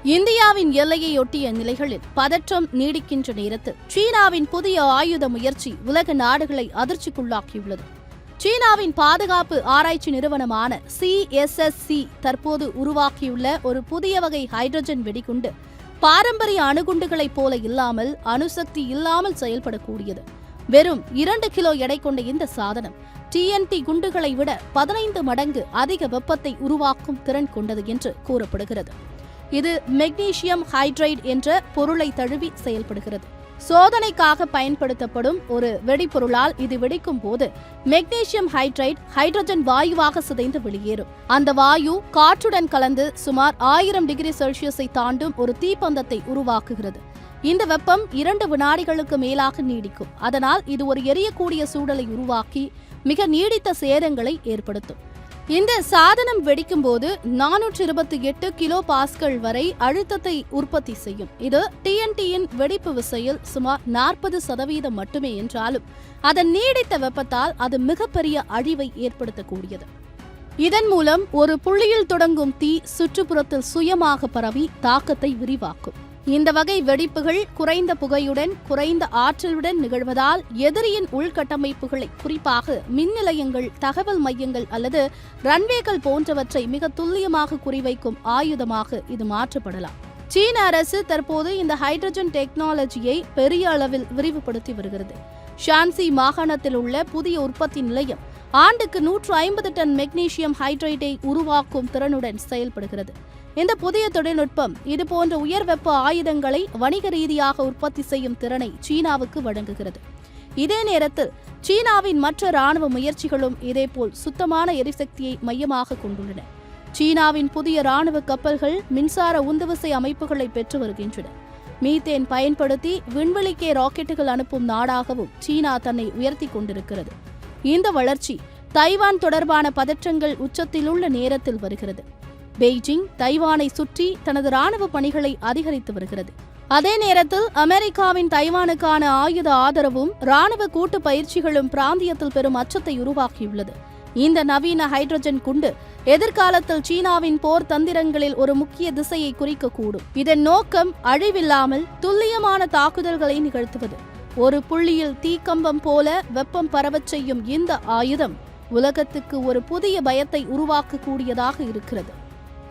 இந்தியாவின் எல்லையையொட்டிய நிலைகளில் பதற்றம் நீடிக்கின்ற நேரத்தில் சீனாவின் புதிய ஆயுத முயற்சி உலக நாடுகளை அதிர்ச்சிக்குள்ளாக்கியுள்ளது. சீனாவின் பாதுகாப்பு ஆராய்ச்சி நிறுவனமான CSSC தற்போது உருவாக்கியுள்ள ஒரு புதிய வகை ஹைட்ரஜன் வெடிகுண்டு பாரம்பரிய அணுகுண்டுகளைப் போல இல்லாமல் அணுசக்தி இல்லாமல் செயல்படக்கூடியது. வெறும் 2 கிலோ எடை கொண்ட இந்த சாதனம் TNT குண்டுகளை விட 15 மடங்கு அதிக வெப்பத்தை உருவாக்கும் திறன் கொண்டது என்று கூறப்படுகிறது. இது மெக்னீசியம் ஹைட்ரைடு என்ற பொருளை தழுவி செயல்படுகிறது. சோதனைக்காக பயன்படுத்தப்படும் ஒரு வெடிப்பொருளால் இது வெடிக்கும் போது மெக்னீசியம் ஹைட்ரைடு ஹைட்ரஜன் வாயுவாக சிதைந்து வெளியேறும். அந்த வாயு காற்றுடன் கலந்து சுமார் 1000 டிகிரி செல்சியஸை தாண்டும் ஒரு தீப்பந்தத்தை உருவாக்குகிறது. இந்த வெப்பம் 2 வினாடிகளுக்கு மேலாக நீடிக்கும். அதனால் இது ஒரு எரியக்கூடிய சூழலை உருவாக்கி மிக நீடித்த சேதங்களை ஏற்படுத்தும். இந்த சாதனம் வெடிக்கும் போது 428 கிலோ பாஸ்கல் வரை அழுத்தத்தை உற்பத்தி செய்யும். இது TNTயின் வெடிப்பு விசையில் சுமார் 40% மட்டுமே என்றாலும் அதன் நீடித்த வெப்பத்தால் அது மிகப்பெரிய அழிவை ஏற்படுத்தக்கூடியது. இதன் மூலம் ஒரு புள்ளியில் தொடங்கும் தீ சுற்றுப்புறத்தில் சுயமாக பரவி தாக்கத்தை விரிவாக்கும். இந்த வகை வெடிப்புகள் குறைந்த புகையுடன் குறைந்த ஆற்றலுடன் நிகழ்வதால் எதிரியின் உள்கட்டமைப்புகளை, குறிப்பாக மின் நிலையங்கள், தகவல் மையங்கள் அல்லது ரன்வேகள் போன்றவற்றை மிக துல்லியமாக குறிவைக்கும் ஆயுதமாக இது மாற்றப்படலாம். சீன அரசு தற்போது இந்த ஹைட்ரஜன் டெக்னாலஜியை பெரிய அளவில் விரிவுபடுத்தி வருகிறது. ஷான்சி மாகாணத்தில் உள்ள புதிய உற்பத்தி நிலையம் ஆண்டுக்கு 150 டன் மெக்னீசியம் ஹைட்ரைடை உருவாக்கும் திறனுடன் செயல்படுகிறது. இந்த புதிய தொழில்நுட்பம் இதுபோன்ற உயர் வெப்ப ஆயுதங்களை வணிக ரீதியாக உற்பத்தி செய்யும் திறனை சீனாவுக்கு வழங்குகிறது. இதே நேரத்தில் சீனாவின் மற்ற இராணுவ முயற்சிகளும் இதேபோல் சுத்தமான எரிசக்தியை மையமாக கொண்டுள்ளன. சீனாவின் புதிய இராணுவ கப்பல்கள் மின்சார உந்துவிசை அமைப்புகளை பெற்று வருகின்றன. மீத்தேன் பயன்படுத்தி விண்வெளிக்கே ராக்கெட்டுகள் அனுப்பும் நாடாகவும் சீனா தன்னை உயர்த்தி கொண்டிருக்கிறது. இந்த வளர்ச்சி தைவான் தொடர்பான பதற்றங்கள் உச்சத்திலுள்ள நேரத்தில் வருகிறது. பெய்ஜிங் தைவானை சுற்றி தனது ராணுவ பணிகளை அதிகரித்து வருகிறது. அதே நேரத்தில் அமெரிக்காவின் தைவானுக்கான ஆயுத ஆதரவும் ராணுவ கூட்டு பயிற்சிகளும் பிராந்தியத்தில் பெரும் அச்சத்தை உருவாக்கியுள்ளது. இந்த நவீன ஹைட்ரஜன் குண்டு எதிர்காலத்தில் சீனாவின் போர் தந்திரங்களில் ஒரு முக்கிய திசையை குறிக்கக்கூடும். இதன் நோக்கம் அழிவில்லாமல் துல்லியமான தாக்குதல்களை நிகழ்த்துவது. ஒரு புள்ளியில் தீக்கம்பம் போல வெப்பம் பரவச் செய்யும் இந்த ஆயுதம் உலகத்துக்கு ஒரு புதிய பயத்தை உருவாக்கக்கூடியதாக இருக்கிறது.